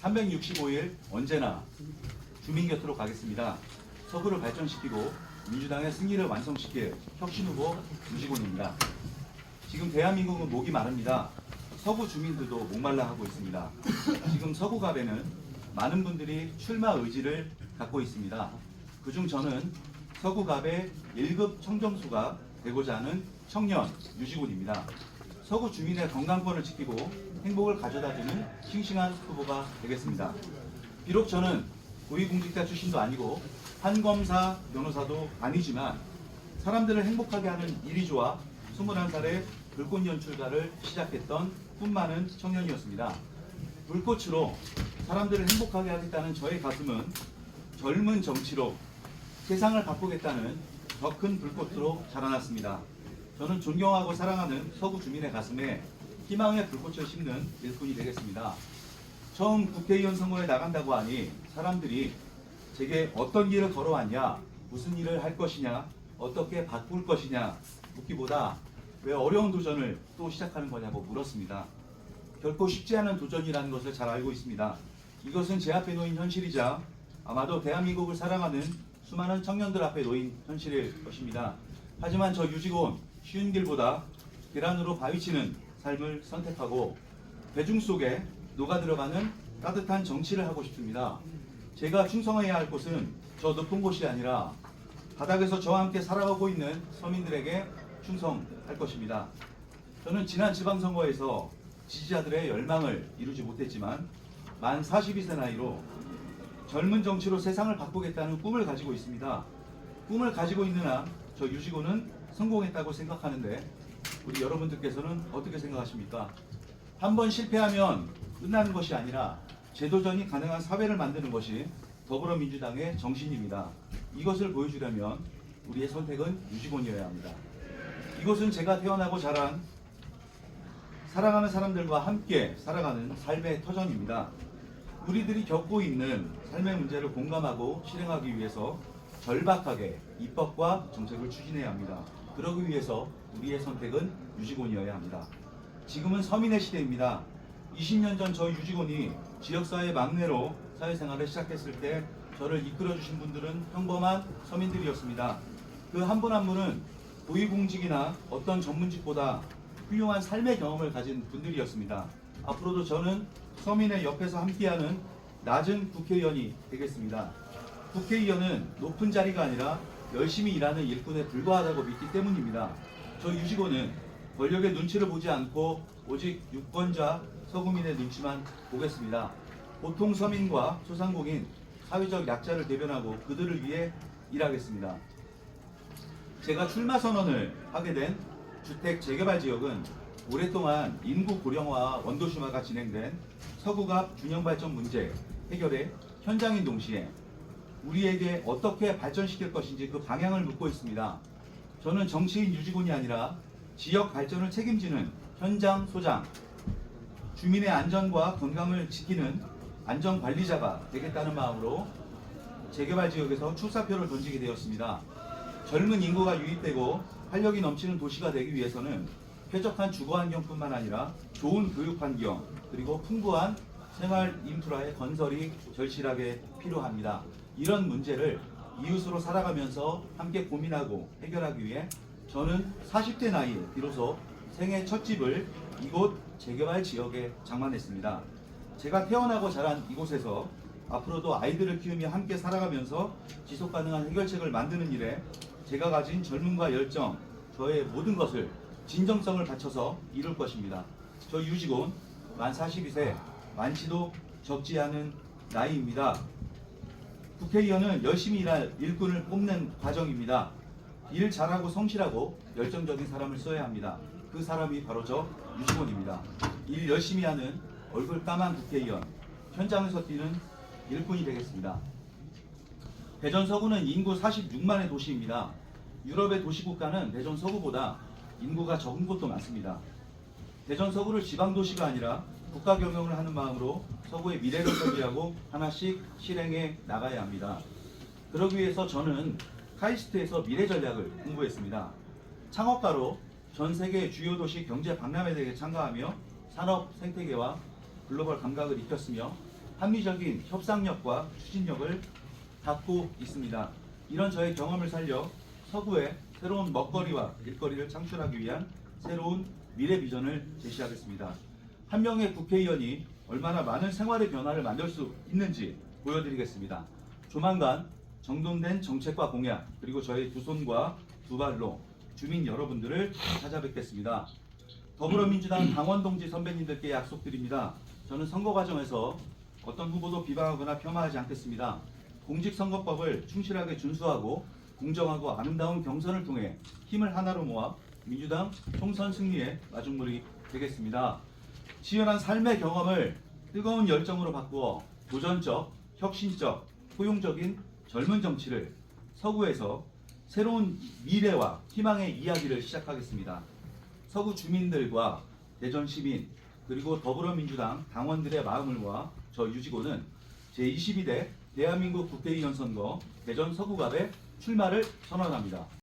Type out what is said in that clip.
365일 언제나 주민 곁으로 가겠습니다. 서구를 발전시키고 민주당의 승리를 완성시킬 혁신후보 유직원입니다. 지금 대한민국은 목이 마릅니다. 서구 주민들도 목말라 하고 있습니다. 지금 서구갑에는 많은 분들이 출마 의지를 갖고 있습니다. 그중 저는 서구갑의 1급 청정수가 되고자 하는 청년 유직원입니다. 서구 주민의 건강권을 지키고 행복을 가져다주는 싱싱한 후보가 되겠습니다. 비록 저는 고위공직자 출신도 아니고 판검사 변호사도 아니지만 사람들을 행복하게 하는 이리조와 21살의 불꽃 연출가를 시작했던 꿈 많은 청년이었습니다. 불꽃으로 사람들을 행복하게 하겠다는 저의 가슴은 젊은 정치로 세상을 바꾸겠다는 더 큰 불꽃으로 자라났습니다. 저는 존경하고 사랑하는 서구 주민의 가슴에 희망의 불꽃을 심는 일꾼이 되겠습니다. 처음 국회의원 선거에 나간다고 하니 사람들이 제게 어떤 길을 걸어왔냐, 무슨 일을 할 것이냐, 어떻게 바꿀 것이냐 묻기보다 왜 어려운 도전을 또 시작하는 거냐고 물었습니다. 결코 쉽지 않은 도전이라는 것을 잘 알고 있습니다. 이것은 제 앞에 놓인 현실이자 아마도 대한민국을 사랑하는 수많은 청년들 앞에 놓인 현실일 것입니다. 하지만 저 유직원 쉬운 길보다 계란으로 바위치는 삶을 선택하고 대중 속에 녹아들어가는 따뜻한 정치를 하고 싶습니다. 제가 충성해야 할 곳은 저 높은 곳이 아니라 바닥에서 저와 함께 살아가고 있는 서민들에게 충성할 것입니다. 저는 지난 지방선거에서 지지자들의 열망을 이루지 못했지만 만 42세 나이로 젊은 정치로 세상을 바꾸겠다는 꿈을 가지고 있습니다. 꿈을 가지고 있는 한 저 유직원은 성공했다고 생각하는데 우리 여러분들께서는 어떻게 생각하십니까? 한번 실패하면 끝나는 것이 아니라 재도전이 가능한 사회를 만드는 것이 더불어민주당의 정신입니다. 이것을 보여주려면 우리의 선택은 유직원이어야 합니다. 이곳은 제가 태어나고 자란 사랑하는 사람들과 함께 살아가는 삶의 터전입니다. 우리들이 겪고 있는 삶의 문제를 공감하고 실행하기 위해서 절박하게 입법과 정책을 추진해야 합니다. 그러기 위해서 우리의 선택은 유직원이어야 합니다. 지금은 서민의 시대입니다. 20년 전 저 유직원이 지역사회 막내로 사회생활을 시작했을 때 저를 이끌어주신 분들은 평범한 서민들이었습니다. 그 한 분 한 분은 고위공직이나 어떤 전문직보다 훌륭한 삶의 경험을 가진 분들이었습니다. 앞으로도 저는 서민의 옆에서 함께하는 낮은 국회의원이 되겠습니다. 국회의원은 높은 자리가 아니라 열심히 일하는 일꾼에 불과하다고 믿기 때문입니다. 저 유직원은 권력의 눈치를 보지 않고 오직 유권자 서구민의 눈치만 보겠습니다. 보통 서민과 소상공인, 사회적 약자를 대변하고 그들을 위해 일하겠습니다. 제가 출마 선언을 하게 된 주택 재개발 지역은 오랫동안 인구 고령화와 원도심화가 진행된 서구갑 균형발전 문제 해결의 현장인 동시에 우리에게 어떻게 발전시킬 것인지 그 방향을 묻고 있습니다. 저는 정치인 유직원이 아니라 지역 발전을 책임지는 현장 소장, 주민의 안전과 건강을 지키는 안전관리자가 되겠다는 마음으로 재개발 지역에서 출사표를 던지게 되었습니다. 젊은 인구가 유입되고 활력이 넘치는 도시가 되기 위해서는 쾌적한 주거환경뿐만 아니라 좋은 교육환경 그리고 풍부한 생활 인프라의 건설이 절실하게 필요합니다. 이런 문제를 이웃으로 살아가면서 함께 고민하고 해결하기 위해 저는 40대 나이에 비로소 생애 첫 집을 이곳 재개발 지역에 장만했습니다. 제가 태어나고 자란 이곳에서 앞으로도 아이들을 키우며 함께 살아가면서 지속가능한 해결책을 만드는 일에 제가 가진 젊음과 열정, 저의 모든 것을 진정성을 바쳐서 이룰 것입니다. 저 유직원 만 42세, 많지도 적지 않은 나이입니다. 국회의원은 열심히 일할 일꾼을 뽑는 과정입니다. 일 잘하고 성실하고 열정적인 사람을 써야 합니다. 그 사람이 바로 저 유직원입니다. 일 열심히 하는 얼굴 까만 국회의원, 현장에서 뛰는 일꾼이 되겠습니다. 대전 서구는 인구 46만의 도시입니다. 유럽의 도시국가는 대전 서구보다 인구가 적은 곳도 많습니다. 대전 서구를 지방도시가 아니라 국가 경영을 하는 마음으로 서구의 미래를 설계하고 하나씩 실행해 나가야 합니다. 그러기 위해서 저는 카이스트에서 미래 전략을 공부했습니다. 창업가로 전 세계 주요 도시 경제 박람회 대회에 참가하며 산업 생태계와 글로벌 감각을 익혔으며 합리적인 협상력과 추진력을 갖고 있습니다. 이런 저의 경험을 살려 서구에 새로운 먹거리와 일거리를 창출하기 위한 새로운 미래 비전을 제시하겠습니다. 한 명의 국회의원이 얼마나 많은 생활의 변화를 만들 수 있는지 보여드리겠습니다. 조만간 정돈된 정책과 공약, 그리고 저희 두 손과 두 발로 주민 여러분들을 찾아뵙겠습니다. 더불어민주당 강원동지 선배님들께 약속드립니다. 저는 선거 과정에서 어떤 후보도 비방하거나 폄하하지 않겠습니다. 공직선거법을 충실하게 준수하고 공정하고 아름다운 경선을 통해 힘을 하나로 모아 민주당 총선 승리의 마중물이 되겠습니다. 치열한 삶의 경험을 뜨거운 열정으로 바꾸어 도전적, 혁신적, 포용적인 젊은 정치를 서구에서 새로운 미래와 희망의 이야기를 시작하겠습니다. 서구 주민들과 대전 시민 그리고 더불어민주당 당원들의 마음을 모아 저 유지고는 제22대 대한민국 국회의원 선거 대전 서구갑에 출마를 선언합니다.